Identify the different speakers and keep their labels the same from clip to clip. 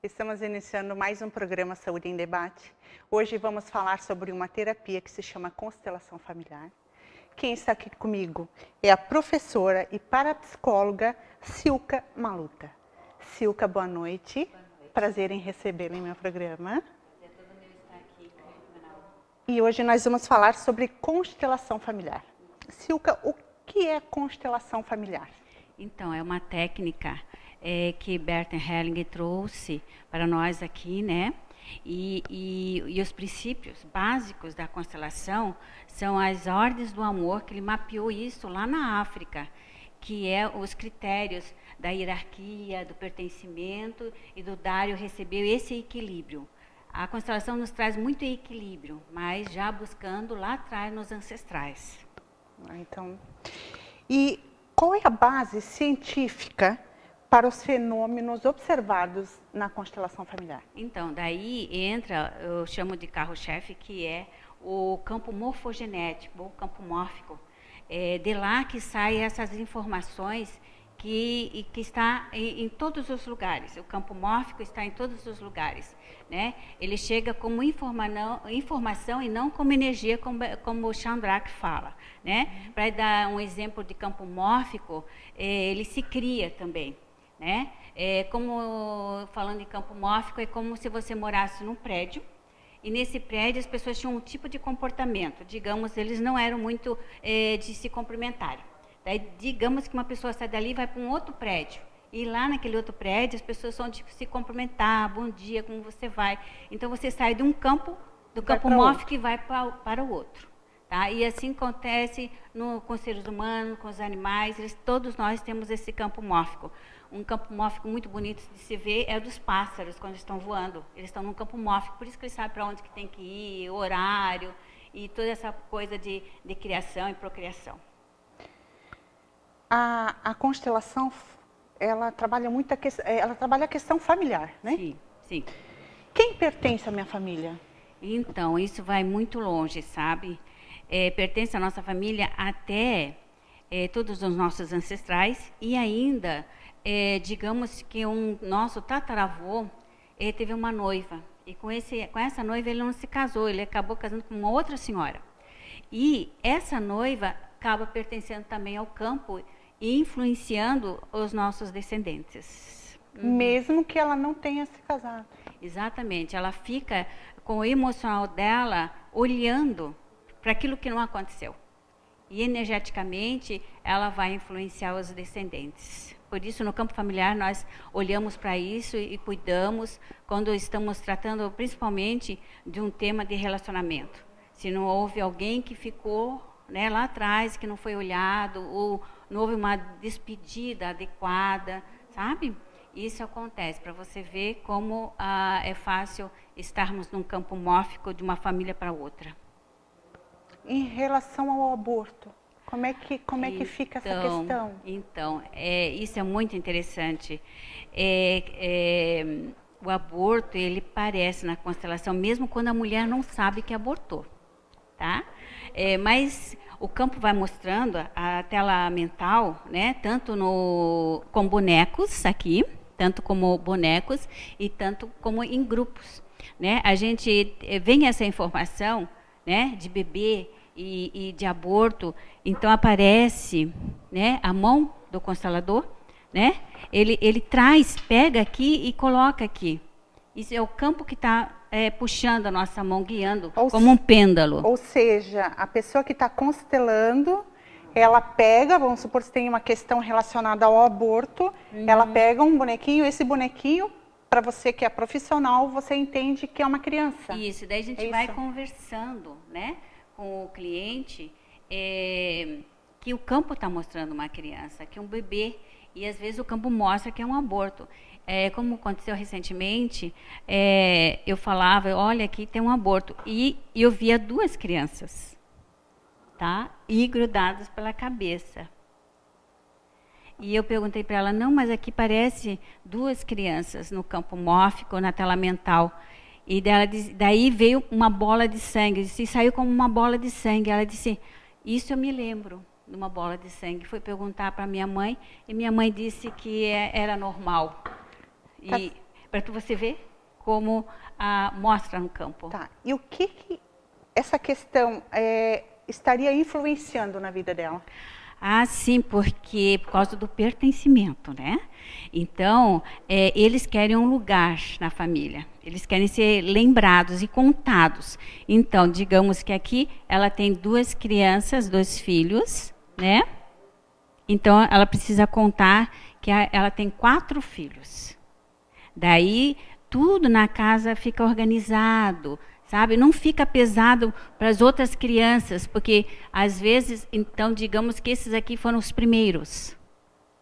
Speaker 1: Estamos iniciando mais um programa Saúde em Debate. Hoje vamos falar sobre uma terapia que se chama constelação familiar. Quem está aqui comigo é a professora e parapsicóloga Silka Maluta. Silka, boa noite. Boa noite. Prazer em recebê-la em meu programa.
Speaker 2: Prazer é todo meu estar aqui, Manaus.
Speaker 1: E hoje nós vamos falar sobre constelação familiar. Silka, o que é constelação familiar?
Speaker 2: Então, é uma técnica que Bert Hellinger trouxe para nós aqui, né? E os princípios básicos da constelação são as ordens do amor, que ele mapeou isso lá na África, que é os critérios da hierarquia, do pertencimento e do dar e receber, esse equilíbrio. A constelação nos traz muito equilíbrio, mas já buscando lá atrás nos ancestrais.
Speaker 1: Então, e qual é a base científica para os fenômenos observados na constelação familiar?
Speaker 2: Então, daí entra, eu chamo de carro-chefe, que é o campo morfogenético, ou campo mórfico. De lá que saem essas informações que está em todos os lugares. O campo mórfico está em todos os lugares, né? Ele chega como informação e não como energia, como o Chandrak fala, né? Para dar um exemplo de campo mórfico, ele se cria também, né? Falando em campo mórfico, é como se você morasse num prédio, e nesse prédio as pessoas tinham um tipo de comportamento, digamos, eles não eram muito de se cumprimentarem. Daí, digamos que uma pessoa sai dali e vai para um outro prédio, e lá naquele outro prédio as pessoas são de se cumprimentar, bom dia, como você vai. Então você sai de um campo, do campo mórfico, e vai para o outro. Tá? E assim acontece com os seres humanos, com os animais, todos nós temos esse campo mórfico. Um campo mórfico muito bonito de se ver é o dos pássaros, quando estão voando. Eles estão num campo mórfico, por isso que eles sabem para onde que tem que ir, horário, e toda essa coisa de criação e procriação.
Speaker 1: A constelação, ela trabalha muito a questão familiar, né?
Speaker 2: Sim, sim.
Speaker 1: Quem pertence à minha família?
Speaker 2: Então, isso vai muito longe, sabe? Pertence à nossa família até todos os nossos ancestrais e ainda, digamos que nosso tataravô teve uma noiva. E com essa noiva ele não se casou, ele acabou casando com uma outra senhora. E essa noiva acaba pertencendo também ao campo e influenciando os nossos descendentes.
Speaker 1: Mesmo que ela não tenha se casado.
Speaker 2: Exatamente, ela fica com o emocional dela olhando para aquilo que não aconteceu. E energeticamente ela vai influenciar os descendentes. Por isso, no campo familiar, nós olhamos para isso e cuidamos quando estamos tratando principalmente de um tema de relacionamento. Se não houve alguém que ficou, né, lá atrás, que não foi olhado, ou não houve uma despedida adequada, sabe? Isso acontece, para você ver como é fácil estarmos num campo mórfico de uma família para outra.
Speaker 1: Em relação ao aborto, como é que fica essa questão?
Speaker 2: Então, isso é muito interessante. O aborto, ele aparece na constelação, mesmo quando a mulher não sabe que abortou, tá? Mas o campo vai mostrando a tela mental, né? Tanto com bonecos aqui, tanto como bonecos e tanto como em grupos, né? A gente vem essa informação, né, de bebê e de aborto, então aparece, né, a mão do constelador, né? Ele pega aqui e coloca aqui. Isso é o campo que está puxando a nossa mão, guiando, como um pêndulo.
Speaker 1: Ou seja, a pessoa que está constelando, ela pega, vamos supor, se tem uma questão relacionada ao aborto, ela pega um bonequinho, esse bonequinho, para você que é profissional, você entende que é uma criança.
Speaker 2: Isso, daí a gente vai conversando, né, com o cliente, que o campo está mostrando uma criança, que é um bebê, e às vezes o campo mostra que é um aborto. Como aconteceu recentemente, eu falava, olha, aqui tem um aborto, e eu via 2 crianças, tá? E grudadas pela cabeça. E eu perguntei para ela, não, mas aqui parece 2 crianças no campo mórfico, na tela mental. E daí veio uma bola de sangue, saiu como uma bola de sangue. Ela disse, isso eu me lembro de uma bola de sangue. Foi perguntar para minha mãe, e minha mãe disse que era normal. para você ver como mostra no campo.
Speaker 1: Tá. E o que essa questão estaria influenciando na vida dela?
Speaker 2: Ah, sim, porque por causa do pertencimento, né? Então, eles querem um lugar na família. Eles querem ser lembrados e contados. Então, digamos que aqui ela tem 2 crianças, 2 filhos, né? Então, ela precisa contar que ela tem 4 filhos. Daí, tudo na casa fica organizado, sabe? Não fica pesado para as outras crianças, porque às vezes, então, digamos que esses aqui foram os primeiros,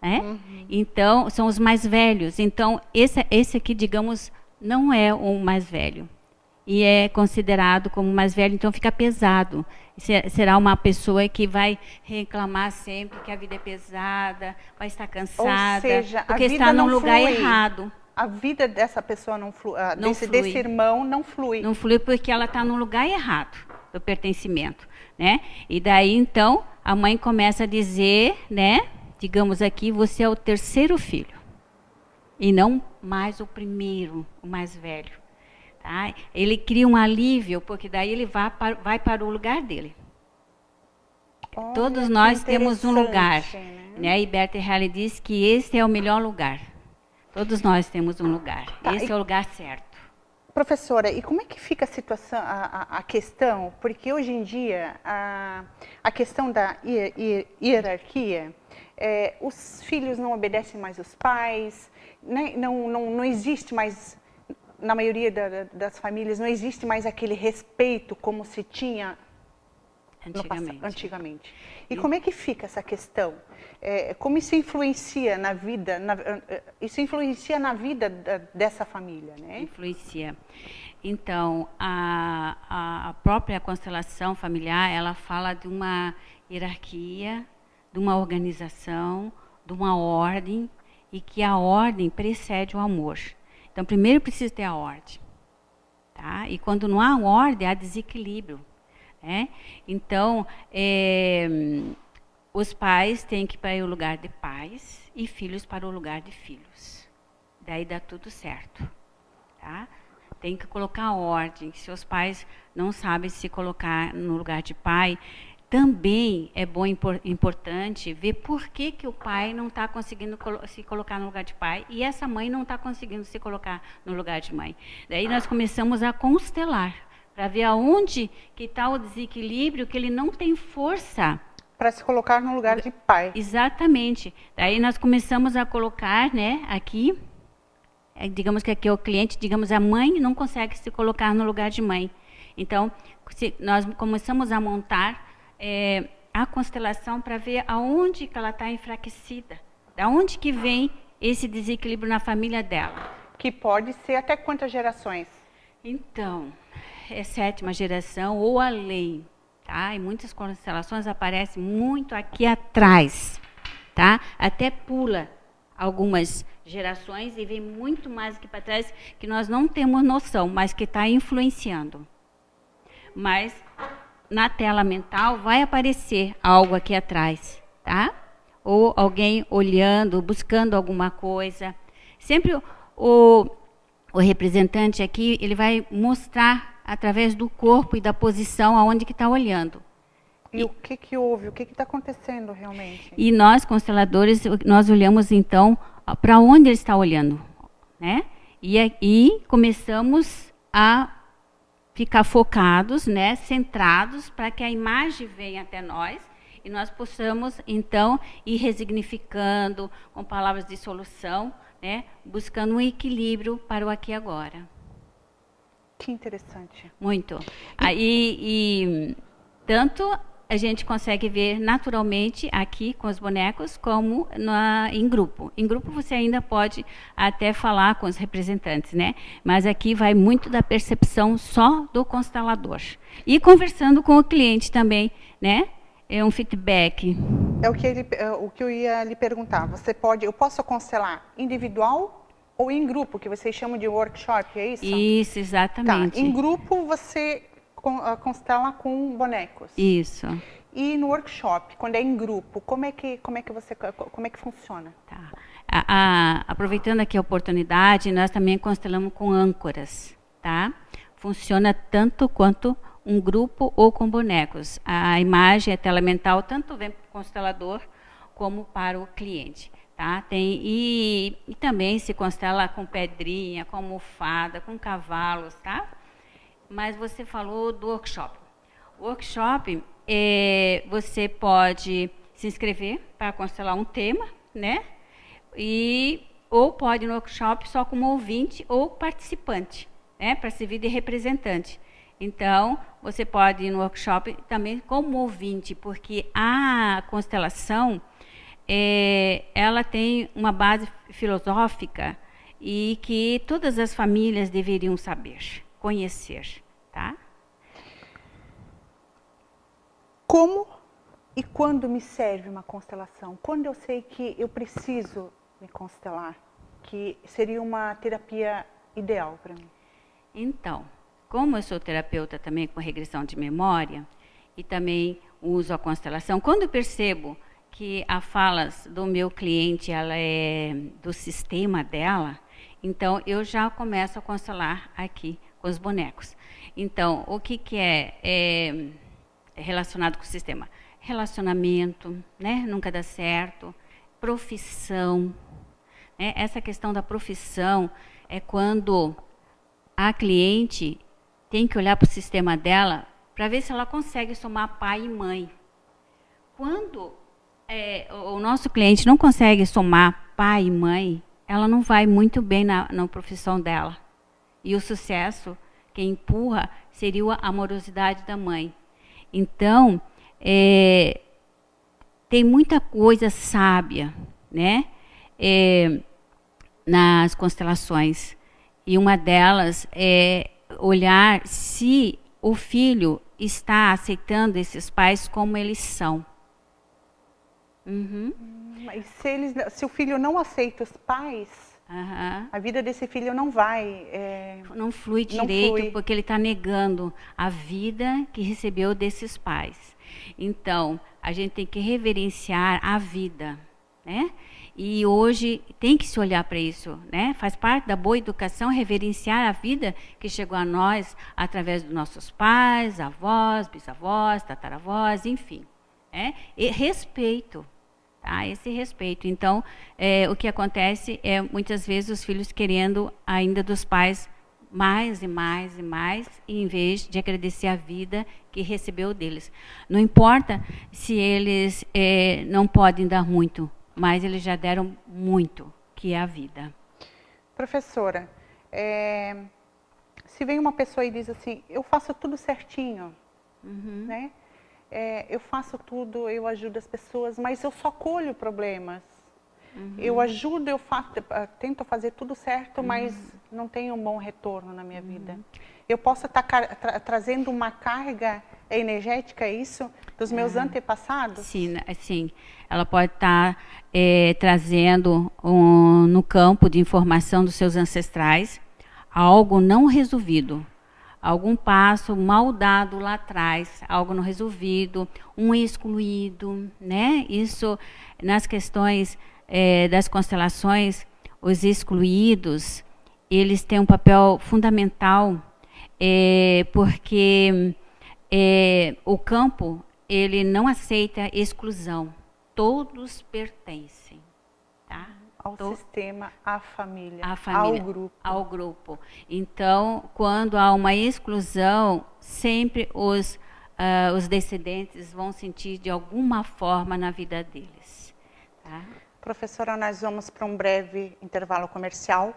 Speaker 2: né? Uhum. Então, são os mais velhos. Então, esse aqui, digamos, não é o mais velho. E é considerado como mais velho, então fica pesado. Será uma pessoa que vai reclamar sempre que a vida é pesada, vai estar cansada,
Speaker 1: ou seja,
Speaker 2: porque está num lugar errado.
Speaker 1: A vida dessa pessoa não flui, desse irmão não flui.
Speaker 2: Não flui porque ela está no lugar errado do pertencimento, né? E daí, então, a mãe começa a dizer, né? Digamos aqui, você é o 3º filho. E não mais o primeiro, o mais velho. Tá? Ele cria um alívio, porque daí ele vai para o lugar dele. Olha, todos nós temos um lugar. Né? E Berta Helly diz que esse é o melhor lugar. Todos nós temos um lugar. Tá, esse é o lugar certo.
Speaker 1: Professora, e como é que fica a situação, a questão? Porque hoje em dia, a questão da hierarquia, os filhos não obedecem mais os pais, né? Não existe mais, na maioria das famílias, não existe mais aquele respeito como se tinha antigamente. E como é que fica essa questão? Como isso influencia na vida? Isso influencia na vida dessa família, né?
Speaker 2: Influencia. Então, a própria constelação familiar, ela fala de uma hierarquia, de uma organização, de uma ordem, e que a ordem precede o amor. Então, primeiro precisa ter a ordem. Tá? E quando não há ordem, há desequilíbrio. Então, os pais têm que ir para o lugar de pais e filhos para o lugar de filhos. Daí dá tudo certo. Tá? Tem que colocar ordem. Se os pais não sabem se colocar no lugar de pai, também é importante ver por que o pai não está conseguindo se colocar no lugar de pai e essa mãe não está conseguindo se colocar no lugar de mãe. Daí nós começamos a constelar, para ver aonde que está o desequilíbrio, que ele não tem força.
Speaker 1: Para se colocar no lugar de pai.
Speaker 2: Exatamente. Daí nós começamos a colocar, né, aqui, digamos que aqui é o cliente, digamos a mãe não consegue se colocar no lugar de mãe. Então, nós começamos a montar a constelação para ver aonde que ela está enfraquecida. Da onde que vem esse desequilíbrio na família dela.
Speaker 1: Que pode ser até quantas gerações?
Speaker 2: Então, é 7ª geração ou além, tá? E muitas constelações aparecem muito aqui atrás, tá? Até pula algumas gerações e vem muito mais aqui para trás que nós não temos noção, mas que está influenciando. Mas na tela mental vai aparecer algo aqui atrás, tá? Ou alguém olhando, buscando alguma coisa. Sempre o representante aqui, ele vai mostrar através do corpo e da posição aonde que está olhando.
Speaker 1: E o que houve? O que está acontecendo realmente?
Speaker 2: E nós, consteladores, nós olhamos então para onde ele está olhando, né? E começamos a ficar focados, né, centrados, para que a imagem venha até nós e nós possamos, então, ir resignificando com palavras de solução, né, buscando um equilíbrio para o aqui e agora.
Speaker 1: Que interessante.
Speaker 2: Muito. Aí, tanto a gente consegue ver naturalmente aqui com os bonecos, como em grupo. Em grupo você ainda pode até falar com os representantes, né? Mas aqui vai muito da percepção só do constelador. E conversando com o cliente também, né? É um feedback.
Speaker 1: O que eu ia lhe perguntar. Eu posso constelar individual ou em grupo, que vocês chamam de workshop, é isso?
Speaker 2: Isso, exatamente.
Speaker 1: Tá. Em grupo você constela com bonecos.
Speaker 2: Isso.
Speaker 1: E no workshop, quando é em grupo, como é que funciona?
Speaker 2: Tá. Aproveitando aqui a oportunidade, nós também constelamos com âncoras, tá? Funciona tanto quanto um grupo ou com bonecos. A imagem, a tela mental, tanto vem para o constelador como para o cliente. Tá? E também se constela com pedrinha, com almofada, com cavalos, tá? Mas você falou do workshop. O workshop, você pode se inscrever para constelar um tema, né? Ou pode ir no workshop só como ouvinte ou participante, né? Para servir de representante. Então, você pode ir no workshop também como ouvinte, porque a constelação, ela tem uma base filosófica e que todas as famílias deveriam saber, conhecer, tá?
Speaker 1: Como e quando me serve uma constelação? Quando eu sei que eu preciso me constelar, que seria uma terapia ideal para mim?
Speaker 2: Então, como eu sou terapeuta também com regressão de memória e também uso a constelação, quando eu percebo que a falas do meu cliente, ela é do sistema dela, então eu já começo a constelar aqui com os bonecos. Então, o que é relacionado com o sistema? Relacionamento, né? Nunca dá certo. Profissão. Né? Essa questão da profissão é quando a cliente tem que olhar para o sistema dela para ver se ela consegue somar pai e mãe. Quando o nosso cliente não consegue somar pai e mãe, ela não vai muito bem na profissão dela. E o sucesso, quem empurra, seria a amorosidade da mãe. Então, tem muita coisa sábia, né? Nas constelações. E uma delas é olhar se o filho está aceitando esses pais como eles são. Uhum.
Speaker 1: Mas se o filho não aceita os pais, a vida desse filho não vai...
Speaker 2: não flui direito, porque ele está negando a vida que recebeu desses pais. Então, a gente tem que reverenciar a vida, né? E hoje tem que se olhar para isso, né? Faz parte da boa educação reverenciar a vida que chegou a nós através dos nossos pais, avós, bisavós, tataravós, enfim. E respeito, tá? Esse respeito. Então, o que acontece é muitas vezes os filhos querendo ainda dos pais mais e mais e mais, em vez de agradecer a vida que recebeu deles. Não importa se eles não podem dar muito, mas eles já deram muito, que é a vida.
Speaker 1: Professora, se vem uma pessoa e diz assim, eu faço tudo certinho, né? Eu faço tudo, eu ajudo as pessoas, mas eu só colho problemas. Eu ajudo, tento fazer tudo certo, mas não tenho um bom retorno na minha vida. Eu posso estar trazendo uma carga energética, é isso? Dos meus antepassados?
Speaker 2: Sim, sim. Ela pode estar trazendo no campo de informação dos seus ancestrais algo não resolvido. Algum passo mal dado lá atrás, algo não resolvido, um excluído, né? Isso, nas questões das constelações, os excluídos, eles têm um papel fundamental, porque o campo, ele não aceita exclusão. Todos pertencem, tá?
Speaker 1: Ao sistema, à família,
Speaker 2: ao grupo. Então, quando há uma exclusão, sempre os descendentes vão sentir de alguma forma na vida deles. Tá?
Speaker 1: Professora, nós vamos para um breve intervalo comercial.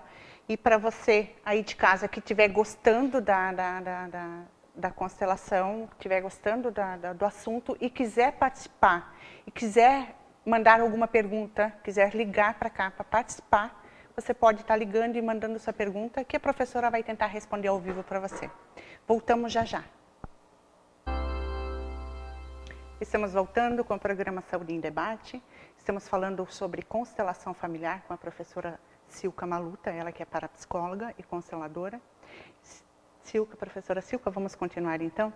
Speaker 1: E para você aí de casa que estiver gostando da constelação, estiver gostando do assunto e quiser participar, e quiser mandar alguma pergunta, quiser ligar para cá para participar, você pode estar ligando e mandando sua pergunta, que a professora vai tentar responder ao vivo para você. Voltamos já já. Estamos voltando com o programa Saúde em Debate. Estamos falando sobre constelação familiar com a professora Silka Maluta, ela que é parapsicóloga e consteladora. Silka, professora Silka, vamos continuar então.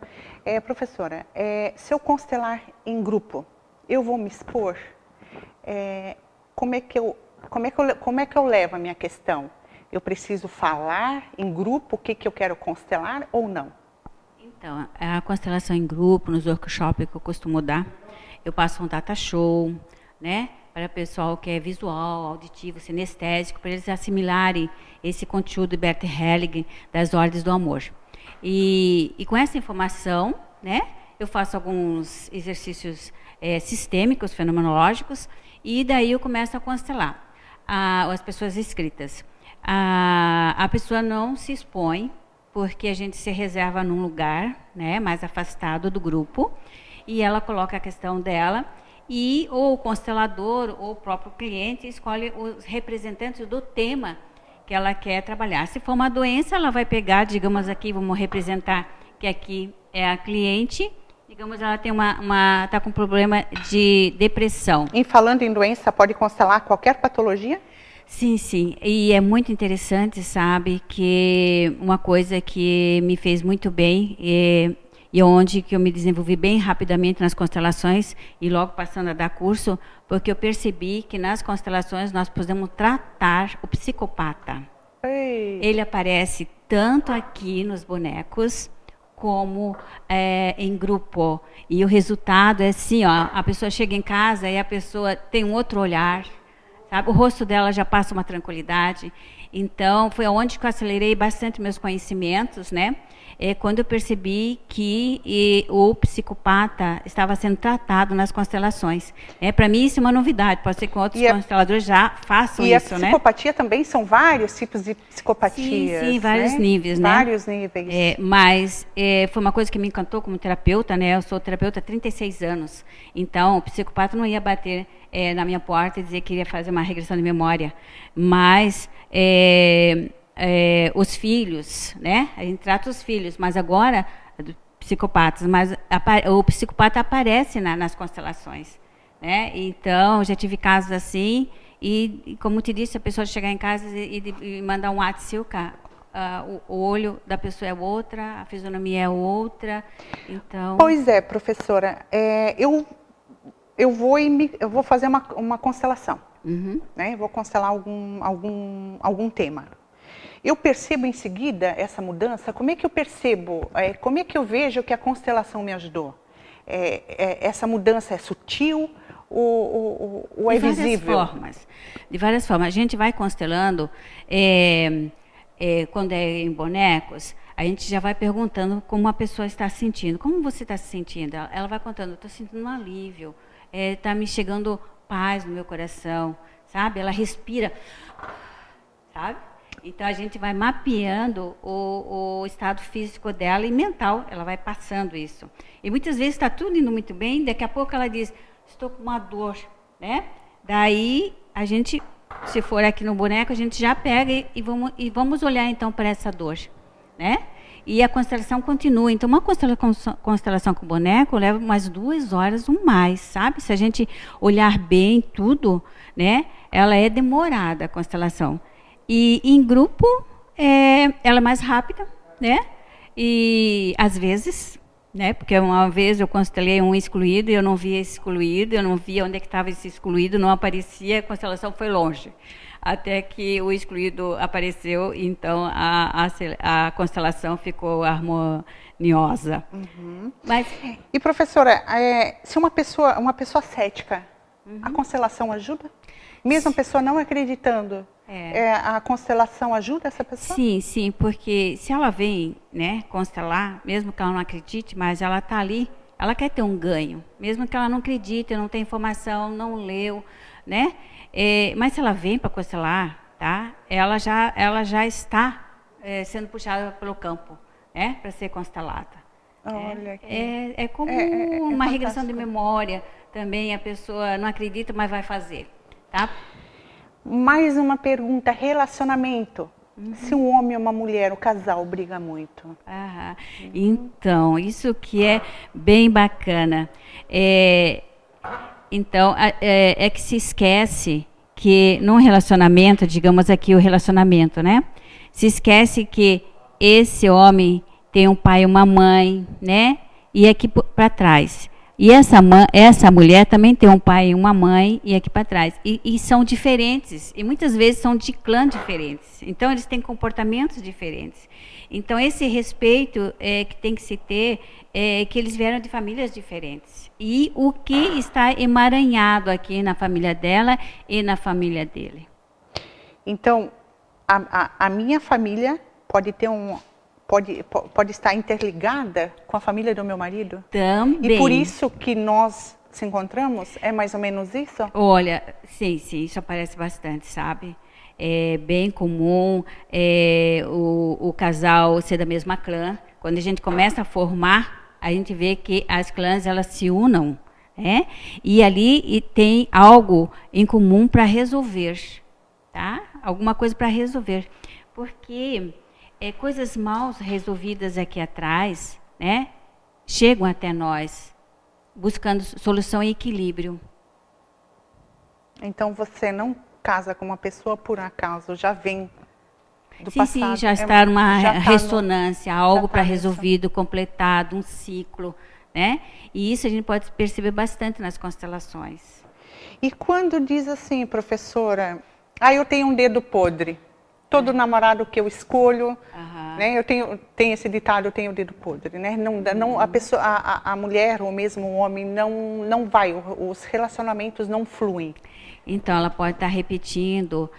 Speaker 1: Professora, se eu constelar em grupo, eu vou me expor? Como é que eu levo a minha questão? Eu preciso falar em grupo o que eu quero constelar ou não?
Speaker 2: Então, a constelação em grupo, nos workshops que eu costumo dar, eu passo um data show, né? Para o pessoal que é visual, auditivo, sinestésico, para eles assimilarem esse conteúdo de Bert Hellinger, das ordens do amor. E com essa informação, né, eu faço alguns exercícios sistêmicos, fenomenológicos, e daí eu começo a constelar as pessoas inscritas. A pessoa não se expõe, porque a gente se reserva num lugar, né, mais afastado do grupo, e ela coloca a questão dela, e ou o constelador ou o próprio cliente escolhe os representantes do tema que ela quer trabalhar. Se for uma doença, ela vai pegar, digamos aqui, vamos representar que aqui é a cliente, digamos, ela tem está com problema de depressão.
Speaker 1: E falando em doença, pode constelar qualquer patologia?
Speaker 2: Sim, sim. E é muito interessante, sabe, que uma coisa que me fez muito bem e onde que eu me desenvolvi bem rapidamente nas constelações e logo passando a dar curso, porque eu percebi que nas constelações nós podemos tratar o psicopata.
Speaker 1: Ei.
Speaker 2: Ele aparece tanto aqui nos bonecos como em grupo. E o resultado é assim, ó, a pessoa chega em casa e a pessoa tem um outro olhar, sabe? O rosto dela já passa uma tranquilidade. Então, foi onde que eu acelerei bastante meus conhecimentos, né? Quando eu percebi que o psicopata estava sendo tratado nas constelações. Para mim, isso é uma novidade. Pode ser que outros consteladores já façam isso, né?
Speaker 1: E a psicopatia também são vários tipos de psicopatias.
Speaker 2: Sim, vários níveis, né?
Speaker 1: Vários níveis.
Speaker 2: Mas foi uma coisa que me encantou como terapeuta, né? Eu sou terapeuta há 36 anos. Então, o psicopata não ia bater na minha porta e dizer que iria fazer uma regressão de memória. Mas os filhos, né? A gente trata os filhos, mas agora psicopatas, mas o psicopata aparece nas constelações, né? Então, já tive casos assim e como te disse, a pessoa chegar em casa e mandar um WhatsApp, o olho da pessoa é outra, a fisionomia é outra, então.
Speaker 1: Pois é, professora, eu vou fazer uma constelação, né? Vou constelar algum tema. Eu percebo em seguida essa mudança. Como é que eu percebo? Como é que eu vejo que a constelação me ajudou? Essa mudança é sutil ou é visível?
Speaker 2: De várias formas. A gente vai constelando, quando é em bonecos, a gente já vai perguntando como a pessoa está se sentindo. Como você está se sentindo? Ela vai contando, estou sentindo um alívio, está me chegando paz no meu coração, sabe? Ela respira, sabe? Então, a gente vai mapeando o estado físico dela e mental. Ela vai passando isso. E muitas vezes está tudo indo muito bem, daqui a pouco ela diz, estou com uma dor, né? Daí, a gente, se for aqui no boneco, a gente já pega e vamos olhar então para essa dor, né? E a constelação continua. Então, uma constelação com o boneco leva umas 2 horas ou mais, sabe? Se a gente olhar bem tudo, né? Ela é demorada, a constelação. E em grupo, ela é mais rápida, né? E às vezes, né? Porque uma vez eu constelei um excluído e eu não via esse excluído, eu não via onde é que estava esse excluído, não aparecia, a constelação foi longe. Até que o excluído apareceu, então a constelação ficou harmoniosa. Mas,
Speaker 1: e professora, se uma pessoa cética, a constelação ajuda? Mesmo a pessoa não acreditando? A constelação ajuda essa pessoa?
Speaker 2: Sim, sim, porque se ela vem, né, constelar, mesmo que ela não acredite, mas ela está ali, ela quer ter um ganho, mesmo que ela não acredite, não tem informação, não leu, né? Mas se ela vem para constelar, tá? Ela já está sendo puxada pelo campo, né, para ser constelada.
Speaker 1: Olha,
Speaker 2: é como uma regressão de memória também, a pessoa não acredita, mas vai fazer, tá?
Speaker 1: Mais uma pergunta, relacionamento. Se um homem e uma mulher, o casal briga muito.
Speaker 2: Então, isso que é bem bacana. Então, que se esquece que num relacionamento, digamos aqui o relacionamento, né? Se esquece que esse homem tem um pai e uma mãe, né? E aqui para trás. E essa mulher também tem um pai e uma mãe, e aqui para trás. E são diferentes, e muitas vezes são de clã diferentes. Então, eles têm comportamentos diferentes. Então, esse respeito que tem que se ter, que eles vieram de famílias diferentes. E o que está emaranhado aqui na família dela e na família dele.
Speaker 1: Então, a minha família pode ter pode estar interligada com a família do meu marido?
Speaker 2: Também.
Speaker 1: E por isso que nós se encontramos? É mais ou menos isso?
Speaker 2: Olha, sim, isso aparece bastante, sabe? É bem comum o casal ser da mesma clã. Quando a gente começa a formar, a gente vê que as clãs, elas se unam, né? E ali tem algo em comum para resolver, tá? Alguma coisa para resolver. Porque coisas mal resolvidas aqui atrás, né, chegam até nós, buscando solução e equilíbrio.
Speaker 1: Então, você não casa com uma pessoa por acaso, já vem do passado.
Speaker 2: Sim, já está numa ressonância, algo para resolvido, completado, um ciclo, né? E isso a gente pode perceber bastante nas constelações.
Speaker 1: E quando diz assim, professora, eu tenho um dedo podre. Todo namorado que eu escolho, né? Eu tenho esse ditado, eu tenho o dedo podre, né? Não, a pessoa, a mulher ou mesmo o homem não vai, os relacionamentos não fluem.
Speaker 2: Então ela pode estar repetindo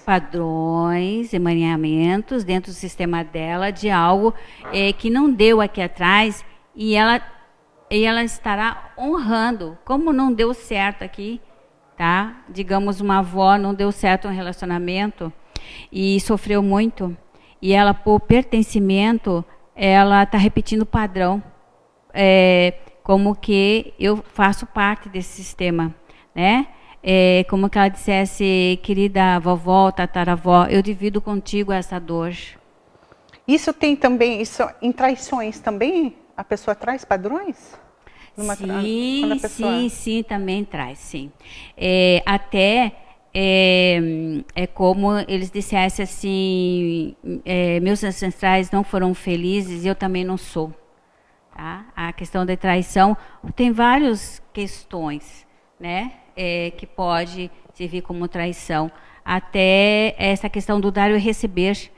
Speaker 2: padrões, emaranhamentos dentro do sistema dela de algo que não deu aqui atrás e ela estará honrando, como não deu certo aqui. Tá? Digamos, uma avó não deu certo um relacionamento e sofreu muito. E ela, por pertencimento, ela está repetindo o padrão. Como que eu faço parte desse sistema. Né? Como que ela dissesse, querida vovó, tataravó, eu divido contigo essa dor.
Speaker 1: Isso tem também, em traições também, a pessoa traz padrões?
Speaker 2: Sim, também traz, sim. Até como eles dissessem assim, meus ancestrais não foram felizes e eu também não sou. Tá? A questão da traição tem várias questões, né, que pode servir como traição. Até essa questão do dar e receber.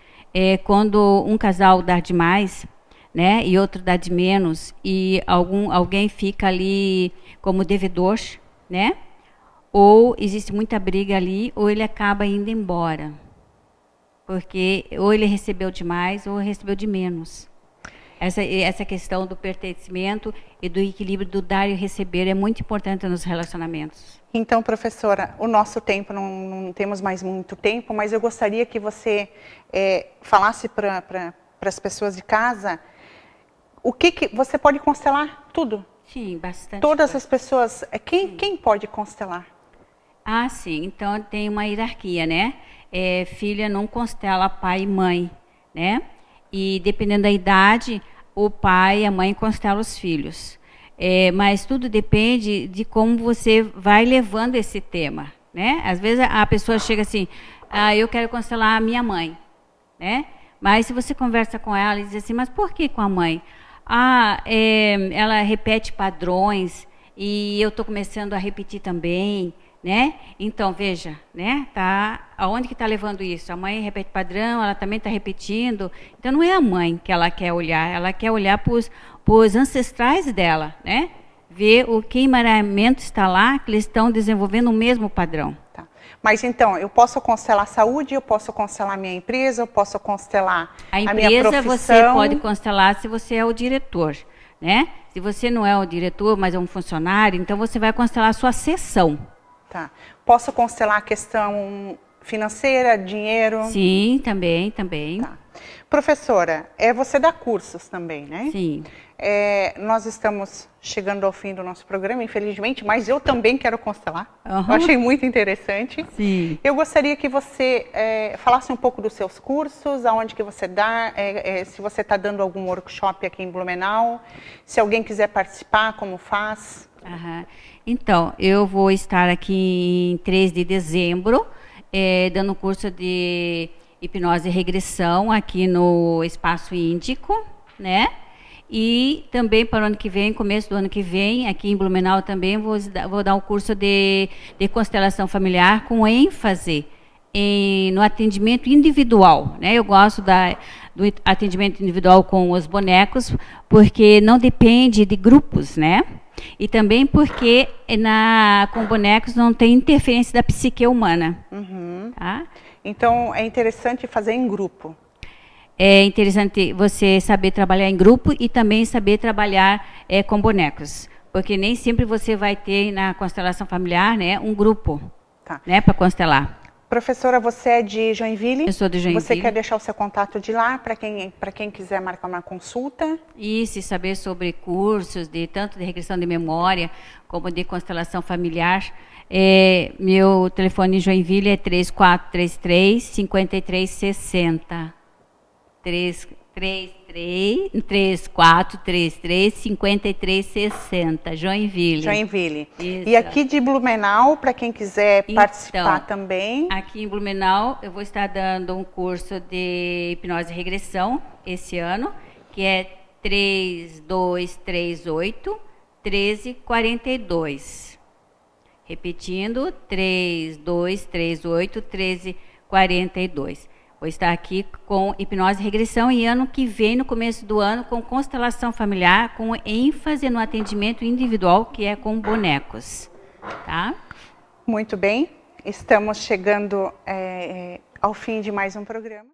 Speaker 2: Quando um casal dá demais, né, e outro dá de menos, e alguém fica ali como devedor, né, ou existe muita briga ali, ou ele acaba indo embora, porque ou ele recebeu demais, ou recebeu de menos. Essa questão do pertencimento e do equilíbrio do dar e receber é muito importante nos relacionamentos.
Speaker 1: Então, professora, o nosso tempo, não temos mais muito tempo, mas eu gostaria que você falasse para as pessoas de casa o que você pode constelar tudo?
Speaker 2: Sim, bastante.
Speaker 1: Todas as pessoas. Quem pode constelar?
Speaker 2: Sim. Então tem uma hierarquia, né? Filha não constela pai e mãe, né? E dependendo da idade, o pai e a mãe constelam os filhos. Mas tudo depende de como você vai levando esse tema, né? Às vezes a pessoa chega assim, eu quero constelar a minha mãe, né? Mas se você conversa com ela e diz assim, mas por que com a mãe? Ela repete padrões e eu estou começando a repetir também, né? Então, veja, né? Aonde que está levando isso? A mãe repete padrão, ela também está repetindo. Então, não é a mãe que ela quer olhar para os ancestrais dela, né? Ver o que emaranhamento está lá, que eles estão desenvolvendo o mesmo padrão.
Speaker 1: Tá. Mas então, eu posso constelar a saúde, eu posso constelar a minha empresa, eu posso constelar a minha profissão.
Speaker 2: A empresa você pode constelar se você é o diretor, né? Se você não é o diretor, mas é um funcionário, então você vai constelar a sua seção.
Speaker 1: Tá. Posso constelar a questão financeira, dinheiro?
Speaker 2: Sim, também.
Speaker 1: Tá. Professora, você dá cursos também, né?
Speaker 2: Sim.
Speaker 1: Nós estamos chegando ao fim do nosso programa, infelizmente, mas eu também quero constelar.
Speaker 2: Uhum.
Speaker 1: Eu achei muito interessante.
Speaker 2: Sim.
Speaker 1: Eu gostaria que você falasse um pouco dos seus cursos, aonde que você dá, se você está dando algum workshop aqui em Blumenau, se alguém quiser participar, como faz?
Speaker 2: Uhum. Então, eu vou estar aqui em 3 de dezembro, dando curso de hipnose e regressão aqui no Espaço Índico, né? E também para o ano que vem, começo do ano que vem, aqui em Blumenau também, vou dar um curso de constelação familiar com ênfase no atendimento individual, né? Eu gosto do atendimento individual com os bonecos, porque não depende de grupos, né? E também porque com bonecos não tem interferência da psique humana.
Speaker 1: Uhum.
Speaker 2: Tá?
Speaker 1: Então, é interessante fazer em grupo.
Speaker 2: É interessante você saber trabalhar em grupo e também saber trabalhar com bonecos. Porque nem sempre você vai ter na constelação familiar, né, um grupo,
Speaker 1: Tá,
Speaker 2: né, para constelar.
Speaker 1: Professora, você é de Joinville?
Speaker 2: Eu sou de Joinville.
Speaker 1: Você quer deixar o seu contato de lá para quem quiser marcar uma consulta?
Speaker 2: Isso, e saber sobre cursos, tanto de regressão de memória, como de constelação familiar. Meu telefone em Joinville é 3433-5360. 3433-5360, Joinville.
Speaker 1: Joinville.
Speaker 2: Isso.
Speaker 1: E aqui de Blumenau, para quem quiser participar também?
Speaker 2: Aqui em Blumenau, eu vou estar dando um curso de hipnose e regressão esse ano, que é 3238-1342. Repetindo, 3238-1342. Vou estar aqui com hipnose e regressão e ano que vem, no começo do ano, com constelação familiar, com ênfase no atendimento individual, que é com bonecos. Tá?
Speaker 1: Muito bem, estamos chegando ao fim de mais um programa.